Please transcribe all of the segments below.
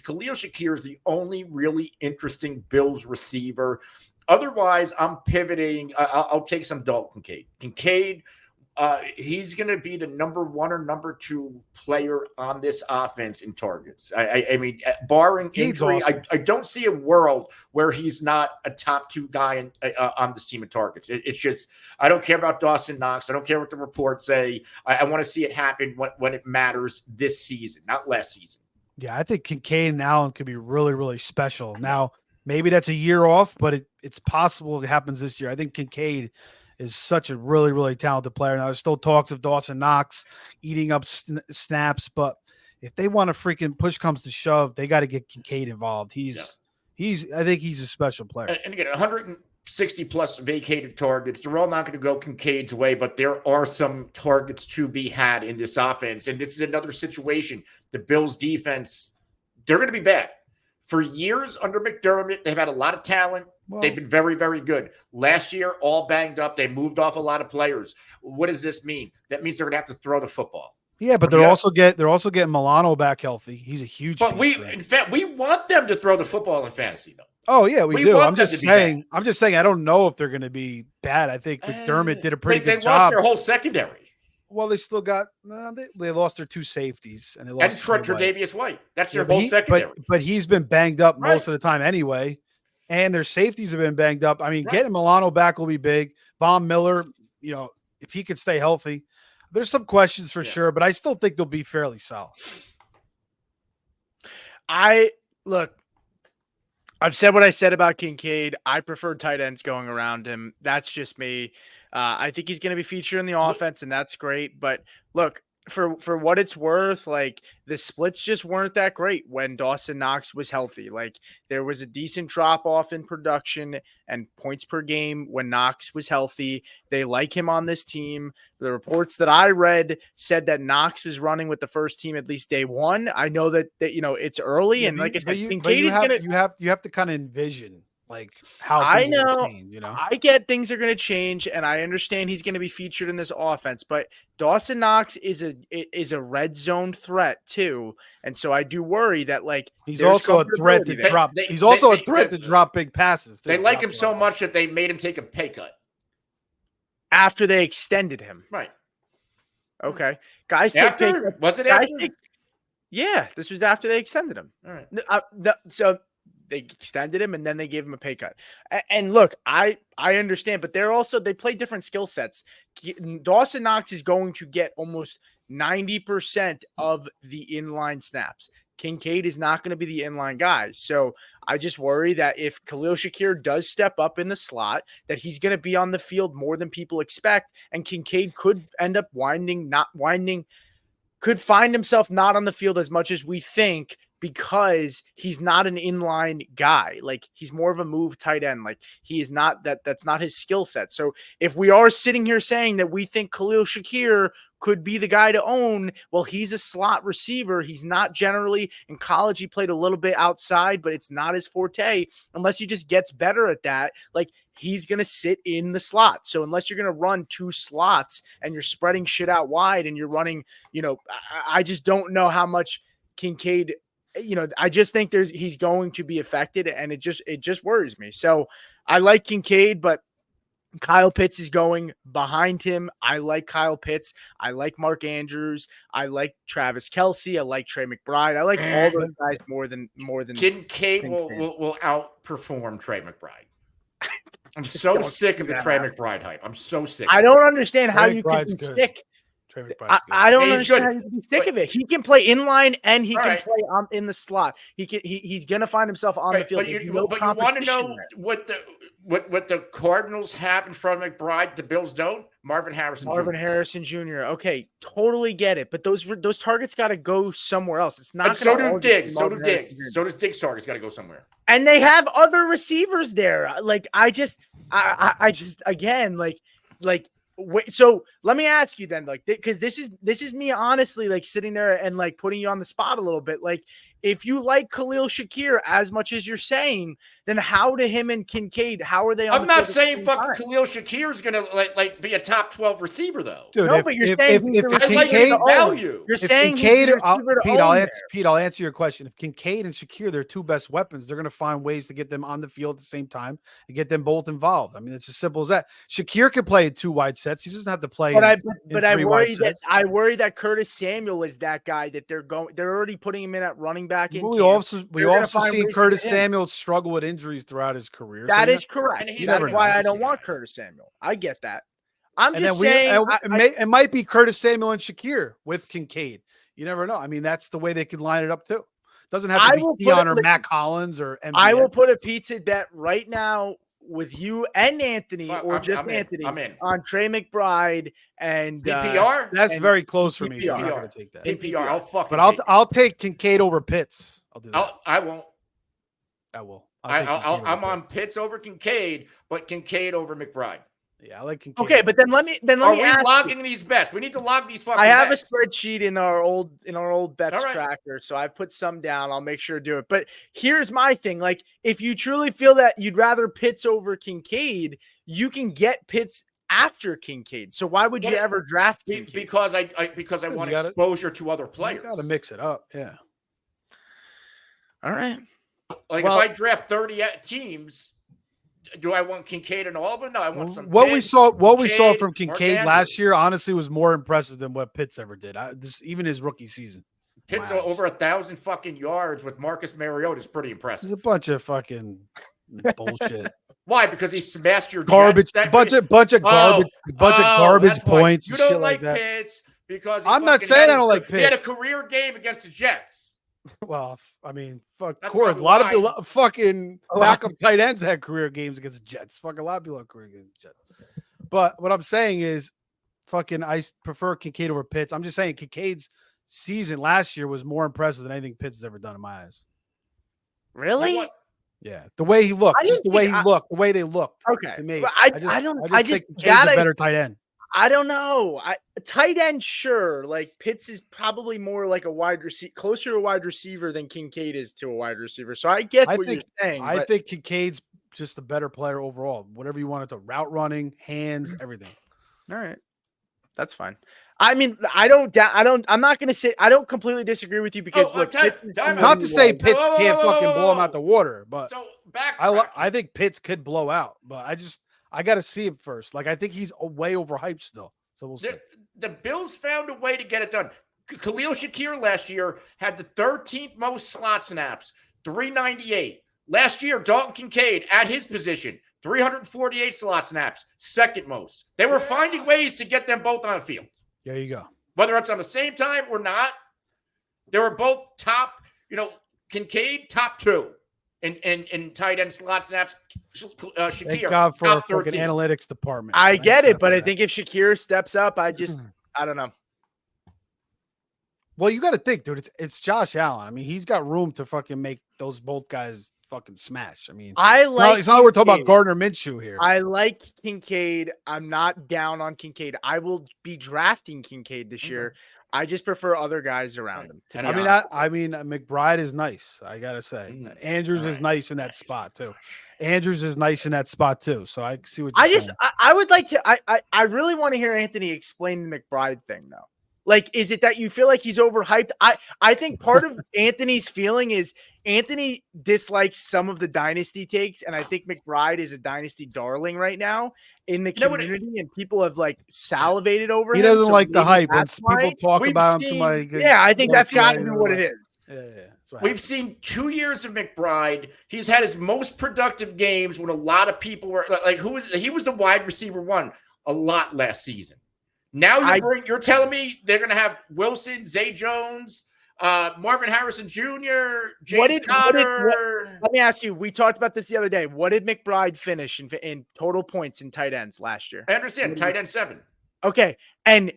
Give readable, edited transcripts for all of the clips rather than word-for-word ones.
Khalil Shakir is the only really interesting Bills receiver. Otherwise, I'm pivoting. I'll take some Dalton Kincaid. He's going to be the number one or number two player on this offense in targets. I mean, barring injury, awesome. I don't see a world where he's not a top two guy on this team in targets. It's just, I don't care about Dawson Knox. I don't care what the reports say. I want to see it happen when it matters this season, not last season. Yeah, I think Kincaid and Allen could be really, really special. Now, maybe that's a year off, but it's possible it happens this year. I think Kincaid is such a really, really talented player. Now, there's still talks of Dawson Knox eating up snaps, but if they want to freaking push comes to shove, they got to get Kincaid involved. I think he's a special player. And again, 160 plus vacated targets. They're all not going to go Kincaid's way, but there are some targets to be had in this offense. And this is another situation. The Bills defense, they're going to be bad. For years under McDermott, they've had a lot of talent. Well, they've been very, very good. Last year, all banged up. They moved off a lot of players. What does this mean? That means they're going to have to throw the football. Yeah, but they're also getting Milano back healthy. He's a huge. But in fact, we want them to throw the football in fantasy, though. Oh yeah, we do. I'm just saying. I don't know if they're going to be bad. I think McDermott did a pretty good job. They lost their whole secondary. Well, they still got they lost their two safeties and they lost Tre'Davious White. That's their whole secondary. But he's been banged up most of the time anyway, and their safeties have been banged up. I mean, getting Milano back will be big. Von Miller, if he could stay healthy, there's some questions for sure, but I still think they'll be fairly solid. I've said what I said about Kincaid. I prefer tight ends going around him. That's just me. I think he's going to be featured in the offense, and that's great. But look, for what it's worth, like the splits just weren't that great when Dawson Knox was healthy. Like there was a decent drop off in production and points per game when Knox was healthy. They like him on this team. The reports that I read said that Knox was running with the first team at least day one. I know that it's early, and like I said, Kincaid is going to. You have to kind of envision. Like how I know, change, I get things are going to change, and I understand he's going to be featured in this offense. But Dawson Knox is a red zone threat too, and so I do worry that he's also a threat to drop. He's also a threat to drop big passes. They like him so much that they made him take a pay cut after they extended him. Right. Okay, guys. Was it after? Yeah, this was after they extended him. All right. So. They extended him and then they gave him a pay cut. And look, I understand, but they play different skill sets. Dawson Knox is going to get almost 90% of the inline snaps. Kincaid is not going to be the inline guy. So I just worry that if Khalil Shakir does step up in the slot, that he's going to be on the field more than people expect. And Kincaid could end up could find himself not on the field as much as we think, because he's not an inline guy. Like he's more of a move tight end. Like he is not that's not his skill set. So if we are sitting here saying that we think Khalil Shakir could be the guy to own, well, he's a slot receiver. He's not generally in college. He played a little bit outside, but it's not his forte unless he just gets better at that. Like he's going to sit in the slot. So unless you're going to run two slots and you're spreading shit out wide and you're running, I just don't know how much Kincaid, I just think he's going to be affected, and it just worries me. So I like Kincaid, but Kyle Pitts is going behind him. I like Kyle Pitts. I like Mark Andrews. I like Travis Kelce. I like Trey McBride. I like all those guys more than Kincaid will outperform Trey McBride. I'm so sick of the Trey McBride hype. I'm so sick. I don't understand how you can be sick. I don't understand how you can be sick of it. He can play inline and he can play in the slot. He's going to find himself on the field. But you want to know what the Cardinals have in front of McBride, the Bills don't? Marvin Harrison Jr. Okay, totally get it. But those targets got to go somewhere else. It's not. So do Diggs. So does Diggs' targets got to go somewhere. And they have other receivers there. Like I just again like. Wait, so let me ask you then, because this is me honestly sitting there and putting you on the spot a little bit. if you like Khalil Shakir as much as you're saying, then how do him and Kincaid? How are they on I'm the not field at the saying same fucking time? Khalil Shakir is gonna like be a top 12 receiver though. Dude, No, but you're saying he's the I receiver like to his own. value. You're if saying he's Kincaid, the receiver to Pete, own there. Pete, I'll answer your question. If Kincaid and Shakir, they're two best weapons, they're going to find ways to get them on the field at the same time and get them both involved. I mean, it's as simple as that. Shakir can play in 2 wide sets. He doesn't have to play. But I 3 wide worry that sets. Curtis Samuel is that guy that they're already putting him in at running back. We also seen ways to Curtis get him. Samuel struggle with injuries throughout his career. That so is correct. And he's That's never why known. I don't want Curtis Samuel. I get that. I'm and just then saying it might be Curtis Samuel and Shakir with Kincaid. You never know. I mean, that's the way they could line it up too. Doesn't have to be Keon or Mac Collins or MVS. I will put a pizza bet right now with you and Anthony, or I'm Anthony, on Trey McBride and PPR. That's very close for PPR. me. So I'm not going to take that. PPR. I'll fucking. But I'll take Kincaid over Pitts. I'll do that. I won't. I will. I'm on Pitts over Kincaid, but Kincaid over McBride. Yeah, I like Kincaid. Okay, but then let me ask logging these bets? We need to log these fucking. I have bets. a spreadsheet in our old bets right. tracker, so I've put some down. I'll make sure to do it. But here's my thing: like, if you truly feel that you'd rather Pitts over Kincaid, you can get Pitts after Kincaid. So why would you ever draft Kincaid? Because I want exposure to other players. You got to mix it up. Yeah. All right. Like if I draft 30 teams. Do I want Kincaid and all of them? No, I want some. What we saw from Kincaid last year, honestly, was more impressive than what Pitts ever did. Even his rookie season. Pitts over 1,000 fucking yards with Marcus Mariota is pretty impressive. It's a bunch of fucking bullshit. Why? Because he smashed your garbage. Bunch of garbage points. You don't shit like that. Pitts because I'm not saying I don't like Pitts. He had a career game against the Jets. Well, I mean, of course, a lot of people fucking backup tight ends had career games against the Jets. Fuck, a lot of people have career games against the Jets. But what I'm saying is, fucking, I prefer Kincaid over Pitts. I'm just saying Kincaid's season last year was more impressive than anything Pitts has ever done in my eyes. Really? Yeah, the way he looked, the way they looked. Okay, to me, I just think Kincaid's a better tight end. I don't know. Tight end, sure. Like Pitts is probably more like a wide receiver, closer to a wide receiver than Kincaid is to a wide receiver. So I get what you're saying. I think Kincaid's just a better player overall. Whatever you want it to, route running, hands, everything. All right, that's fine. I mean, I'm not going to say I don't completely disagree with you because not to say Pitts can't fucking blow him out the water, but I think Pitts could blow out, but I got to see him first. Like, I think he's way overhyped still. So we'll see. The Bills found a way to get it done. Khalil Shakir last year had the 13th most slot snaps, 398. Last year, Dalton Kincaid at his position, 348 slot snaps, second most. They were finding ways to get them both on the field. There you go. Whether it's on the same time or not, they were both top, Kincaid, top 2. In tight end slot snaps, Shakir. Thank God for a fucking analytics department. I get it, but I think if Shakir steps up, I don't know. Well, you got to think, dude. It's Josh Allen. I mean, he's got room to fucking make those both guys fucking smash. I mean, it's not like we're talking about Gardner Minshew here. I like Kincaid. I'm not down on Kincaid. I will be drafting Kincaid this year. I just prefer other guys around him. I mean, McBride is nice. I gotta say, Andrews is nice in that spot too. So I see what you're saying. I would like to. I really want to hear Anthony explain the McBride thing though. Like, is it that you feel like he's overhyped? I think part of Anthony's feeling is Anthony dislikes some of the dynasty takes, and I think McBride is a dynasty darling right now in the community, and people have like salivated over him. He doesn't like the hype when people talk about him. I think that's got to be what it is. Yeah. We've seen 2 years of McBride. He's had his most productive games when a lot of people were like, he was the wide receiver one a lot last season. Now you're telling me they're going to have Wilson, Zay Jones, Marvin Harrison Jr., James Conner. Let me ask you. We talked about this the other day. What did McBride finish in total points in tight ends last year? I understand. Tight end 7. Okay. And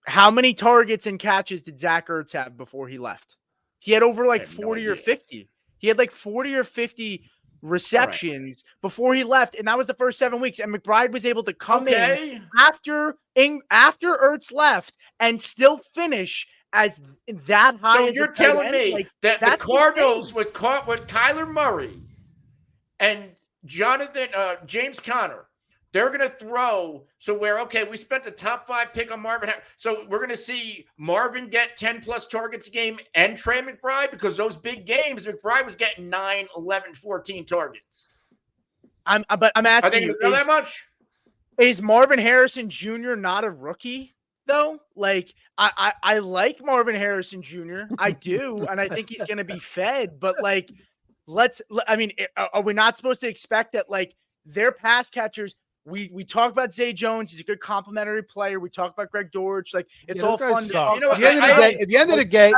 how many targets and catches did Zach Ertz have before he left? He had over like 40 or 50. He had like 40 or 50 receptions before he left, and that was the first 7 weeks. And McBride was able to come in after Ertz left and still finish as that high. So as you're a tight telling end, me like, that the that's Cardinals insane. with Kyler Murray and James Conner, they're going to throw we spent a top 5 pick on Marvin. So we're going to see Marvin get 10 plus targets a game and Trey McBride, because those big games, McBride was getting 9, 11, 14 targets. But I'm Are asking they going you, to throw that much? is Marvin Harrison Jr. not a rookie though? Like I like Marvin Harrison Jr. I do, and I think he's going to be fed. But like, are we not supposed to expect that like their pass catchers? We talk about Zay Jones. He's a good complimentary player. We talk about Greg Dortch. Like, it's all those guys fun. suck. You know At what, the end of the day,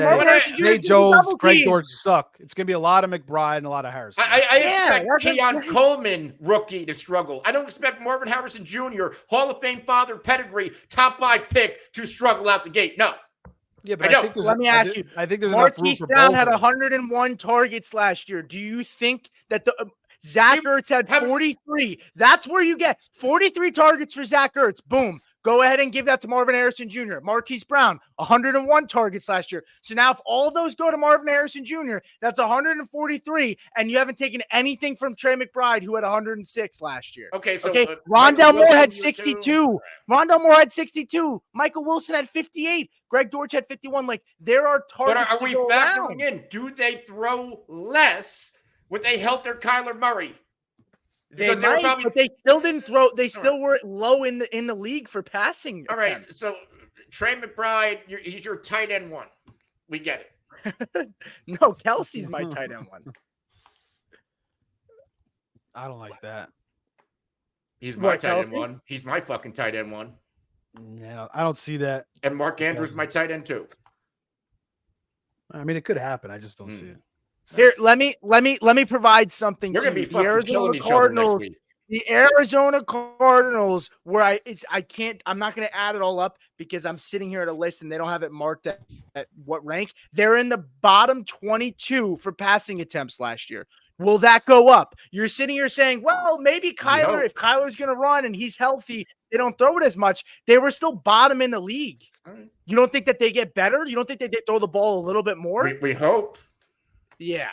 Marvin Harrison Jr. Zay is getting Jones, double Greg teamed. Dortch suck. It's going to be a lot of McBride and a lot of Harrison. I expect that's Keon right. Coleman, rookie, to struggle. I don't expect Marvin Harrison Jr., Hall of Fame father pedigree, top 5 pick, to struggle out the gate. No. Yeah, but I think there's, Let me ask you. I think there's enough room Marquise for Brown both had of them. 101 targets last year. Do you think that the Zach Ertz had Have- 43? That's where you get 43 targets for Zach Ertz. Boom. Go ahead and give that to Marvin Harrison Jr. Marquise Brown, 101 targets last year. So now if all of those go to Marvin Harrison Jr., that's 143, and you haven't taken anything from Trey McBride, who had 106 last year. Okay, so Okay, Michael Rondell Moore Wilson, had you 62. Rondell Moore had 62. Michael Wilson had 58. Greg Dortch had 51. Like, there are But targets are to we go factoring around. in? Do they throw less? Would they help their Kyler Murray? They Because they were might, probably- but they still didn't throw. They All still were low in the league for passing. All right, attempts. so Trey McBride, he's your tight end 1. We get it. No, Kelsey's my tight end 1. I don't like that. He's my What, tight end Kelsey? 1. He's my fucking tight end 1. Yeah, I don't see that. And Mark Andrews, Kelsey. my tight end 2. I mean, it could happen. I just don't see it. Here, let me provide something You're to gonna be you. The fucking Arizona killing each other Cardinals. next week. The Arizona Cardinals, where I'm not going to add it all up because I'm sitting here at a list and they don't have it marked at what rank. They're in the bottom 22 for passing attempts last year. Will that go up? You're sitting here saying, well, maybe Kyler, if Kyler's going to run and he's healthy, they don't throw it as much. They were still bottom in the league. Right. You don't think that they get better? You don't think that they throw the ball a little bit more? We hope. Yeah.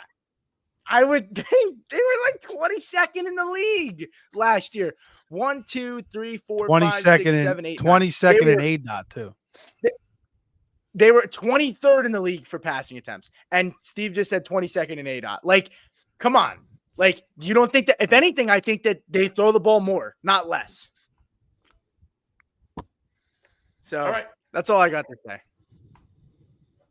I would think they were like 22nd in the league last year. 1, 2, 3, 4, 5, 6, 7, 8, 22nd and ADOT too. They were 23rd in the league for passing attempts. And Steve just said 22nd in ADOT. Like, come on. Like, you don't think that, if anything, I think that they throw the ball more, not less. So All right. that's all I got to say.